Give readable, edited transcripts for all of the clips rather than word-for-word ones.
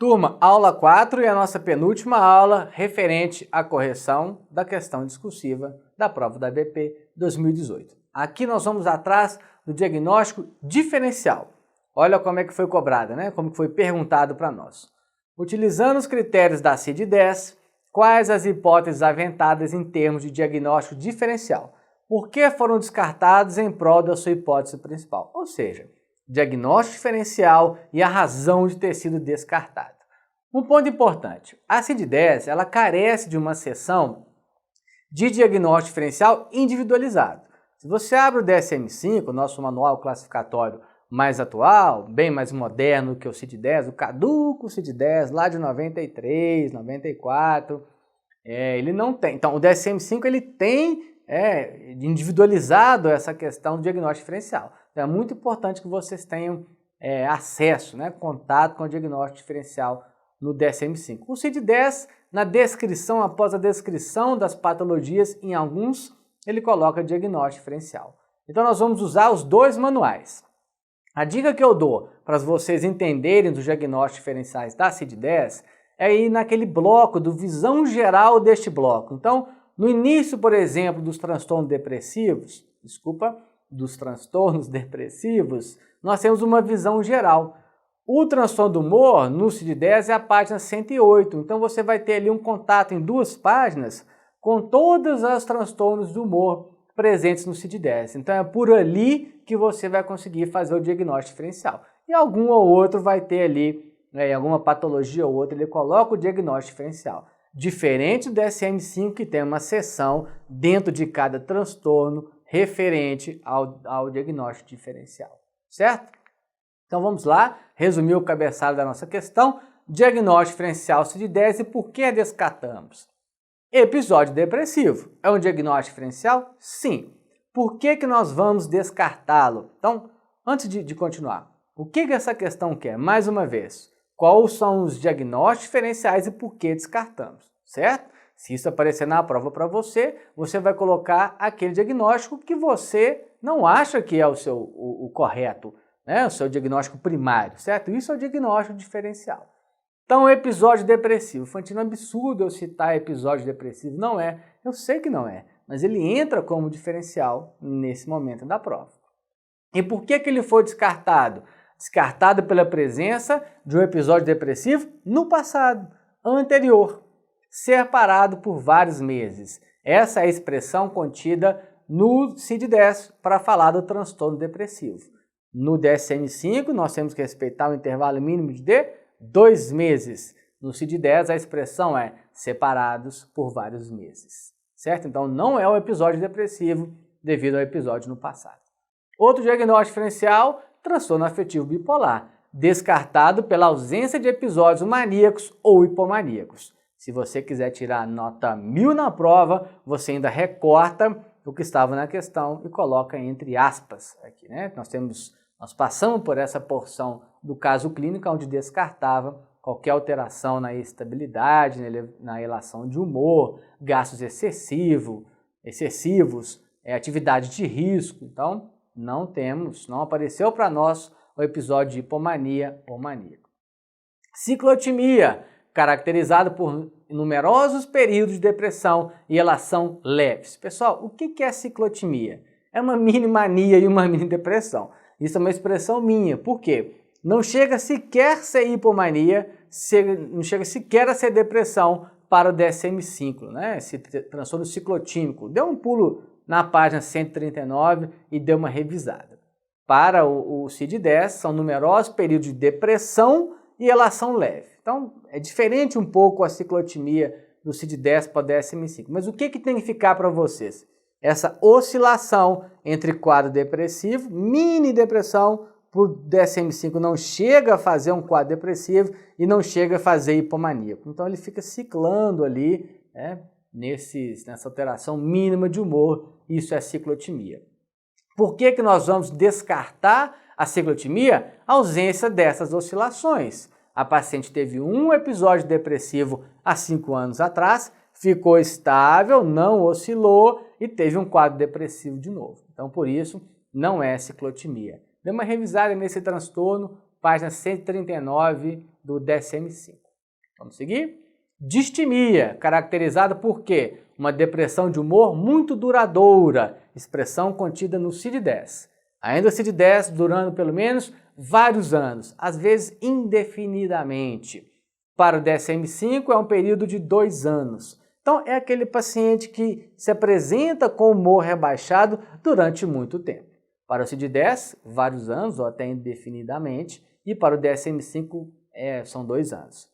Turma, aula 4 e a nossa penúltima aula referente à correção da questão discursiva da prova da ABP 2018. Aqui nós vamos atrás do diagnóstico diferencial. Olha como é que foi cobrada, né? Como foi perguntado para nós. Utilizando os critérios da CID-10, quais as hipóteses aventadas em termos de diagnóstico diferencial? Por que foram descartados em prol da sua hipótese principal? Ou seja, diagnóstico diferencial e a razão de ter sido descartado. Um ponto importante, a CID-10 ela carece de uma seção de diagnóstico diferencial individualizado. Se você abre o DSM-5, nosso manual classificatório mais atual, bem mais moderno que o CID-10, o caduco CID-10 lá de 93, 94, ele não tem. Então o DSM-5 ele tem individualizado essa questão do diagnóstico diferencial. Então é muito importante que vocês tenham acesso, contato com o diagnóstico diferencial no DSM-5. O CID-10, na descrição, após a descrição das patologias, em alguns, ele coloca diagnóstico diferencial. Então nós vamos usar os dois manuais. A dica que eu dou para vocês entenderem dos diagnósticos diferenciais da CID-10 é ir naquele bloco do visão geral deste bloco. Então, no início, por exemplo, dos transtornos depressivos, nós temos uma visão geral. O transtorno do humor, no CID-10, é a página 108. Então, você vai ter ali um contato em 2 páginas com todos os transtornos do humor presentes no CID-10. Então, é por ali que você vai conseguir fazer o diagnóstico diferencial. E algum ou outro vai ter ali, alguma patologia ou outra, ele coloca o diagnóstico diferencial. Diferente do DSM-5, que tem uma seção dentro de cada transtorno referente ao diagnóstico diferencial, certo? Então vamos lá, resumir o cabeçalho da nossa questão. Diagnóstico diferencial CID-10 e por que descartamos? Episódio depressivo é um diagnóstico diferencial? Sim. Por que nós vamos descartá-lo? Então, antes de continuar, o que essa questão quer? Mais uma vez, quais são os diagnósticos diferenciais e por que descartamos, certo? Se isso aparecer na prova para você, você vai colocar aquele diagnóstico que você não acha que é o correto, o seu diagnóstico primário, certo? Isso é o diagnóstico diferencial. Então, episódio depressivo. Foi um absurdo eu citar episódio depressivo. Não é. Eu sei que não é. Mas ele entra como diferencial nesse momento da prova. E por que ele foi descartado? Descartado pela presença de um episódio depressivo no passado, anterior, separado por vários meses. Essa é a expressão contida no CID-10 para falar do transtorno depressivo. No DSM-5, nós temos que respeitar o intervalo mínimo de 2 meses. No CID-10, a expressão é separados por vários meses, certo? Então, não é o episódio depressivo devido ao episódio no passado. Outro diagnóstico diferencial, transtorno afetivo bipolar, descartado pela ausência de episódios maníacos ou hipomaníacos. Se você quiser tirar nota 1000 na prova, você ainda recorta o que estava na questão e coloca entre aspas aqui, Nós passamos por essa porção do caso clínico onde descartava qualquer alteração na estabilidade, na relação de humor, gastos excessivos, atividade de risco. Então, não apareceu para nós o episódio de hipomania ou maníaco. Ciclotimia, caracterizado por numerosos períodos de depressão e relação leves. Pessoal, o que é ciclotimia? É uma mini mania e uma mini depressão. Isso é uma expressão minha. Por quê? Não chega sequer a ser hipomania, não chega sequer a ser depressão para o DSM-5, esse transtorno ciclotímico. Deu um pulo na página 139 e deu uma revisada. Para o CID-10, são numerosos períodos de depressão e relação leve. Então, é diferente um pouco a ciclotimia do CID-10 para o DSM-5. Mas o que tem que ficar para vocês? Essa oscilação entre quadro depressivo, mini depressão, para o DSM-5 não chega a fazer um quadro depressivo e não chega a fazer hipomaníaco. Então ele fica ciclando ali, nessa alteração mínima de humor, isso é ciclotimia. Por que nós vamos descartar a ciclotimia? A ausência dessas oscilações. A paciente teve um episódio depressivo há 5 anos atrás, ficou estável, não oscilou e teve um quadro depressivo de novo. Então, por isso, não é ciclotimia. Dê uma revisada nesse transtorno página 139 do DSM-5. Vamos seguir? Distimia, caracterizada por quê? Uma depressão de humor muito duradoura, expressão contida no CID-10. Ainda o CID-10 durando pelo menos vários anos, às vezes indefinidamente. Para o DSM-5 é um período de 2 anos. Então é aquele paciente que se apresenta com humor rebaixado durante muito tempo. Para o CID-10, vários anos ou até indefinidamente, e para o DSM-5 são 2 anos.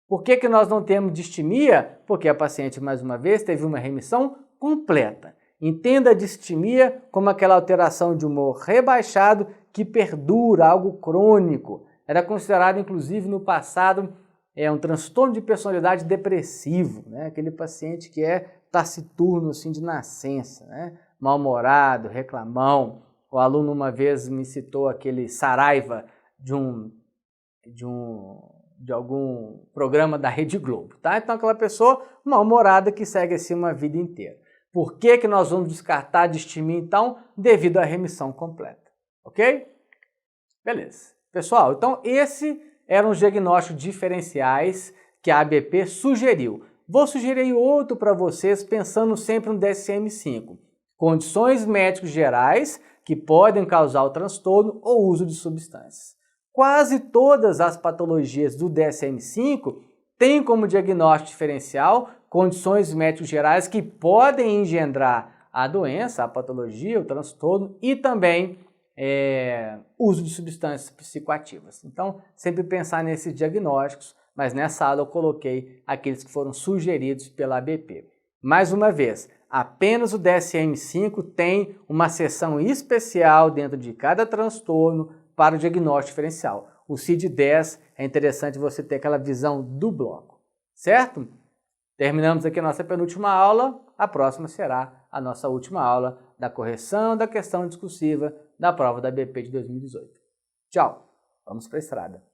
Por que nós não temos distimia? Porque a paciente, mais uma vez, teve uma remissão completa. Entenda a distimia como aquela alteração de humor rebaixado que perdura, algo crônico. Era considerado, inclusive, no passado, um transtorno de personalidade depressivo, né? Aquele paciente que é taciturno assim, de nascença, né? Mal-humorado, reclamão. O aluno uma vez me citou aquele Saraiva de algum programa da Rede Globo, tá? Então aquela pessoa mal-humorada que segue assim uma vida inteira. Por que nós vamos descartar a distimia então? Devido à remissão completa, ok? Beleza. Pessoal, então esses eram os diagnósticos diferenciais que a ABP sugeriu. Vou sugerir outro para vocês pensando sempre no DSM-5. Condições médicas gerais que podem causar o transtorno ou uso de substâncias. Quase todas as patologias do DSM-5 têm como diagnóstico diferencial condições médicas gerais que podem engendrar a doença, a patologia, o transtorno e também uso de substâncias psicoativas. Então, sempre pensar nesses diagnósticos, mas nessa aula eu coloquei aqueles que foram sugeridos pela ABP. Mais uma vez, apenas o DSM-5 tem uma seção especial dentro de cada transtorno para o diagnóstico diferencial. O CID-10 é interessante você ter aquela visão do bloco, certo? Terminamos aqui a nossa penúltima aula, a próxima será a nossa última aula da correção da questão discursiva da prova da ABP de 2018. Tchau, vamos para a estrada.